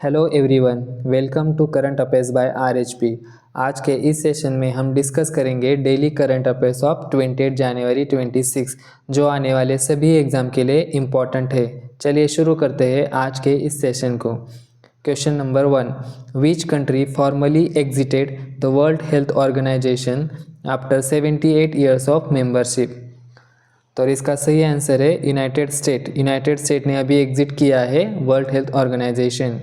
Hello everyone, welcome to current affairs by RHP. आज के इस सेशन में हम डिस्कस करेंगे डेली करंट अफेयर्स ऑफ 28 जनवरी 26 जो आने वाले सभी एग्जाम के लिए इम्पॉर्टेंट है। चलिए शुरू करते हैं आज के इस सेशन को। Question number 1, which country formally exited the World Health Organization after 78 years of membership. तो इसका सही आंसर है यूनाइटेड स्टेट। यूनाइटेड स्टेट ने अभी एग्जिट किया है वर्ल्ड हेल्थ ऑर्गेनाइजेशन।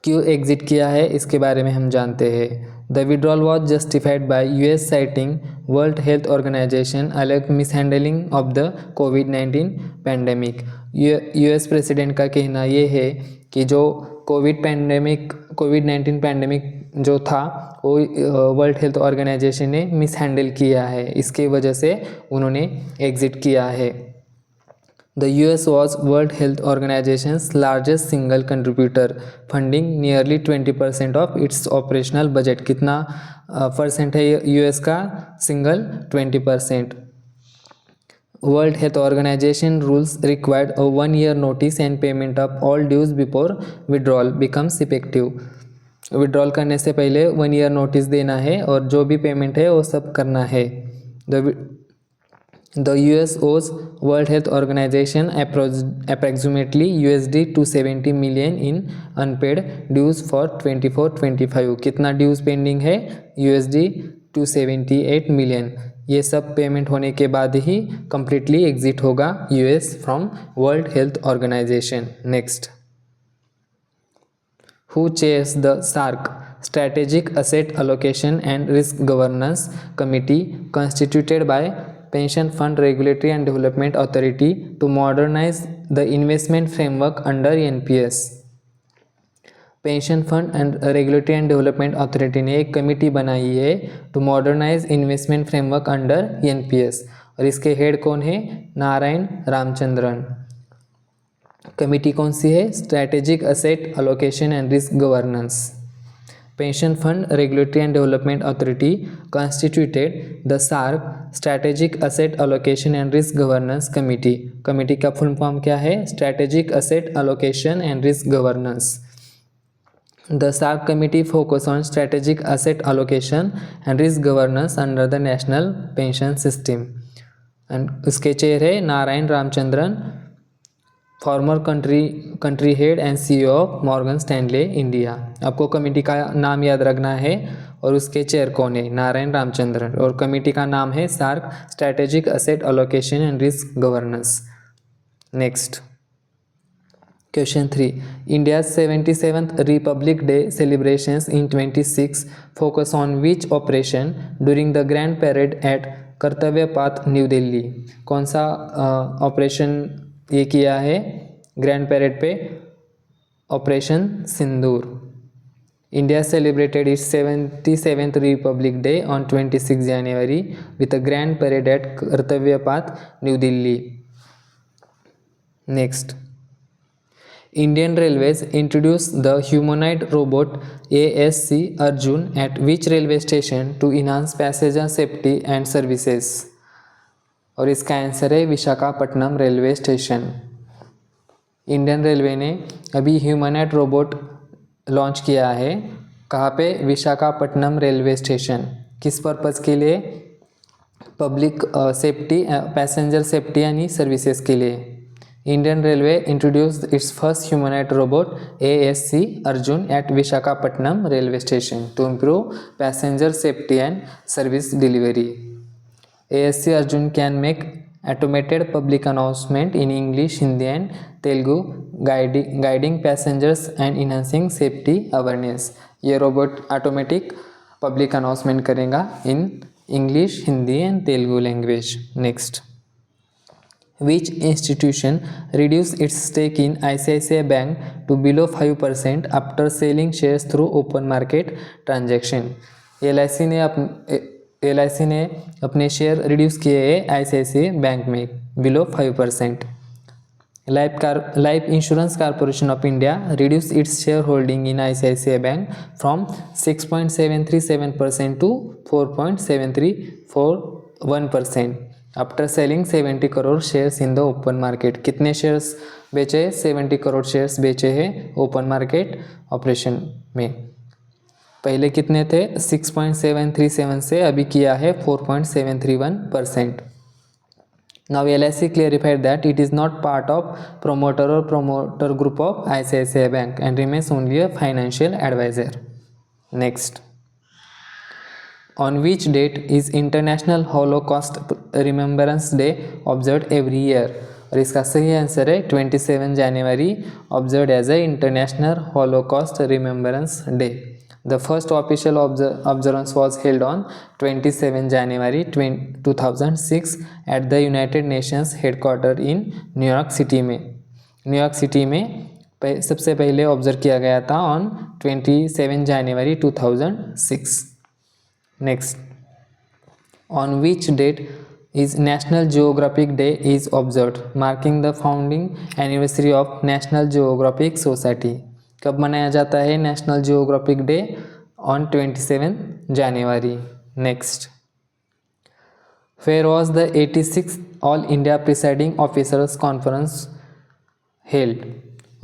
क्यों एग्जिट किया है इसके बारे में हम जानते हैं। The withdrawal was justified by US citing World Health Organization अलग मिसहैंडलिंग ऑफ द कोविड-19 पैंडेमिक। यूएस प्रेसिडेंट का कहना ये है कि जो कोविड-19 पैंडेमिक जो था वो वर्ल्ड हेल्थ ऑर्गेनाइजेशन ने मिसहैंडल किया है, इसकी वजह से उन्होंने एग्जिट किया है। The US was World Health Organization's largest single contributor, funding nearly 20% of its operational budget. कितना परसेंट है यूएस का? Single 20%. World Health Organization rules required a 1-year notice and payment of all dues before withdrawal becomes effective. Withdrawal करने से पहले 1 year notice देना है और जो भी पेमेंट है वो सब करना है। The US owes World Health Organization approximately $270 million in unpaid dues for 24-25। कितना ड्यूज पेंडिंग है? $278 मिलियन। ये सब पेमेंट होने के बाद ही कंप्लीटली एग्जिट होगा US from World Health Organization. Next, who chairs the SARC Strategic Asset Allocation and Risk Governance Committee constituted by Pension Fund Regulatory and Development Authority to modernize the investment framework under NPS। Pension fund and regulatory and development authority ने एक committee बनाई है to modernise investment framework under NPS और इसके head कौन है? Narayan Ramachandran. Committee कौन सी है? Strategic asset allocation and risk governance. Pension Fund Regulatory and development Authority constituted the SARC strategic asset allocation and risk governance committee. Committee का full form क्या है? Strategic asset allocation and risk governance. The SARC committee focus on strategic asset allocation and risk governance under the national pension system। and इसके chair है Narayan Ramachandran, farmer country head and CEO of Morgan Stanley India. आपको committee का नाम याद रखना है और उसके चेयर कौन है? नारायण रामचंद्रन। और कमेटी का नाम है SARC strategic asset allocation and risk governance. Next, Question 3, India's 77th Republic Day celebrations in 26 focus on which operation during the Grand Parade at कर्तव्य पाथ न्यू दिल्ली। कौन सा ऑपरेशन ये किया है ग्रैंड पैरेड पे? Operation Sindoor. India celebrated its 77th Republic Day on 26 January with a grand parade at कर्तव्य path new Delhi. Next, Indian Railways introduced the humanoid robot ASC Arjun at which railway station to enhance passenger safety and services? और इसका answer है Visakhapatnam railway station. Indian railway ने अभी humanoid robot launch किया है। कहाँ पे? Visakhapatnam railway station. किस पर्पज़ के लिए? पब्लिक सेफ्टी, पैसेंजर सेफ्टी यानी सर्विसेज के लिए। Indian Railway introduced its first humanoid robot ASC Arjun at Visakhapatnam railway station to improve passenger safety and service delivery। ASC Arjun can make automated public announcement in English, Hindi and Telugu, guiding passengers and enhancing safety awareness। ये robot automatic public announcement करेगा in English, Hindi and Telugu language. Next, Which institution reduced its stake in ICICI Bank to below 5% after selling shares through open market transaction? LIC ने अपने share reduce किए हैं ICICI bank में below 5%। Life insurance corporation of India reduced its shareholding in ICICI Bank from 6.737% to 4.7341% after selling 70 crore shares in the open market. कितने shares बेचे हैं, 70 crore shares बेचे हैं ओपन मार्केट ऑपरेशन में। पहले कितने थे 6.737 से अभी किया है 4.731%। Now LIC clarified that it is not part of promoter or promoter group of ICICI Bank and remains only a financial advisor. Next, on which date is International Holocaust Remembrance Day observed every year? और इसका सही answer है 27 जनवरी observed as a International Holocaust Remembrance Day. The first official observance was held on 27 January 2006 at the United Nations headquarters in New York city में। New York city में सबसे पहले observe किया गया था on 27 January 2006। Next, on which date is National Geographic Day is observed, marking the founding anniversary of National Geographic Society. कब मनाया जाता है National Geographic Day? On 27 January. Next, where was the 86th All India presiding officers conference held?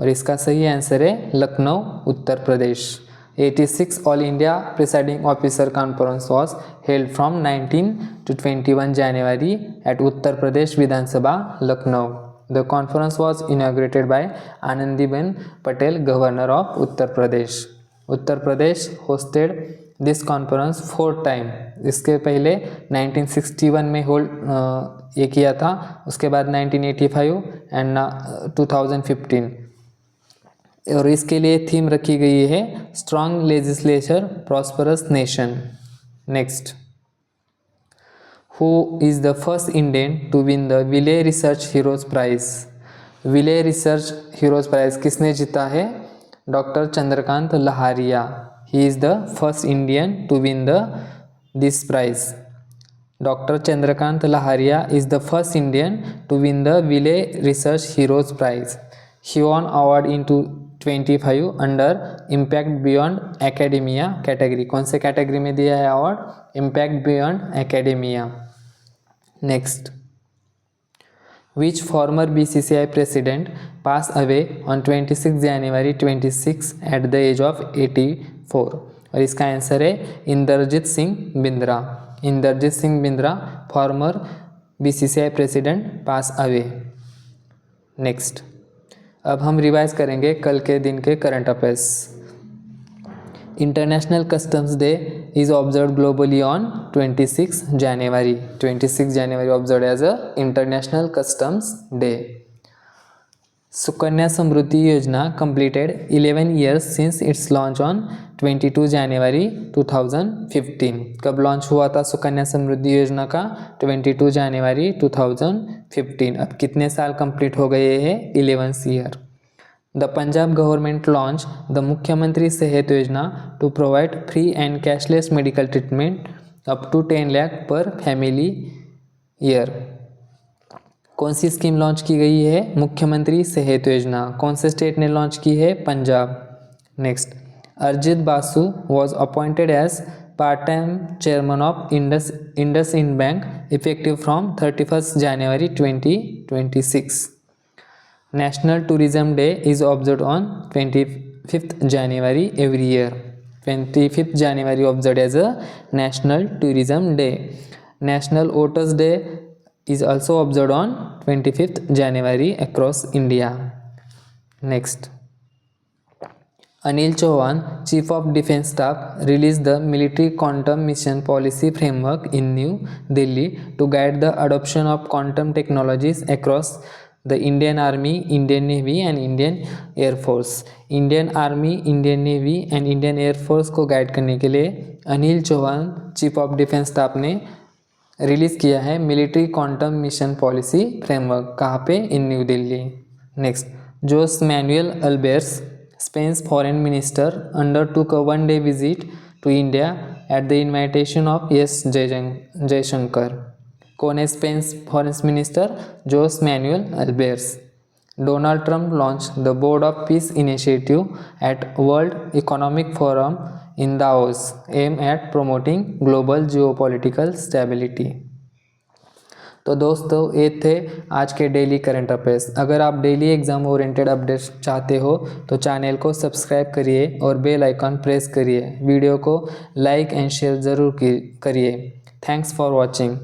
और इसका सही answer है Lucknow, Uttar Pradesh. 86 All India presiding officer conference was held from 19 to 21 January at Uttar Pradesh Vidhan Sabha, Lucknow. The conference was inaugurated by Anandiben Patel, Governor of Uttar Pradesh. Uttar Pradesh hosted this conference 4 times. इसके पहले 1961 में hold ये किया था, उसके बाद 1985 and 2015। और इसके लिए थीम रखी गई है strong legislature prosperous nation. Next, Who is the first Indian to win the Wiley Research Heroes Prize? Wiley Research Heroes Prize किसने जीता है? Doctor Chandrakant Lahariya. He is the first Indian to win this prize. Dr. Chandrakant Laharia is the first Indian to win the Wiley Research Heroes Prize. He won award in 2025 under Impact Beyond Academia category. कौन से category में दिया है award? Impact Beyond Academia। Next, which former BCCI president passed away on 26 January 26 at the age of 84? और इसका answer है Inderjit Singh Bindra. Inderjit Singh Bindra former BCCI president pass away. Next, अब हम रिवाइज करेंगे कल के दिन के current affairs. International Customs Day is observed globally on 26 January. 26 January observed as a International Customs Day. Sukanya Samriddhi Yojana completed 11 years since its launch on 22 January 2015. कब launch हुआ था सुकन्या समृद्धि योजना का? 22 जनवरी 2015। अब कितने साल कंप्लीट हो गए हैं? 11th year. The Punjab government launched the मुख्यमंत्री सेहत योजना to provide free and cashless medical treatment up to 10 lakh per family year. कौन सी स्कीम लॉन्च की गई है? मुख्यमंत्री सेहत योजना। कौन से स्टेट ने लॉन्च की है? Punjab. Next, Arijit Basu was appointed as part-time chairman of IndusInd Bank effective from 31st January 2026. National Tourism Day is observed on 25th January every year. 25th January observed as a National Tourism Day. National Voters Day is also observed on 25th January across India. Next, Anil Chauhan, Chief of Defence Staff, released the Military Quantum Mission Policy Framework in New Delhi to guide the adoption of quantum technologies across the Indian Army, Indian Navy and Indian Air Force. Indian Army, Indian Navy and Indian Air Force को guide करने के लिए Anil Chauhan chief of defence staff ने release किया है military quantum mission policy framework. कहाँ पे? In New Delhi. Next, Jose Manuel Albares, Spain's foreign minister, undertook a one-day visit to India at the invitation of S. Jaishankar. कौन है Spain's foreign minister? Jose Manuel Albares. Donald Trump launch the Board of Peace initiative at World Economic Forum in Davos aim at promoting global geopolitical stability. तो दोस्तों ये थे आज के daily current affairs. अगर आप डेली एग्ज़ाम ओरिएंटेड अपडेट्स चाहते हो तो चैनल को सब्सक्राइब करिए और बेल आइकन प्रेस करिए। वीडियो को लाइक एंड शेयर ज़रूर करिए। Thanks for watching.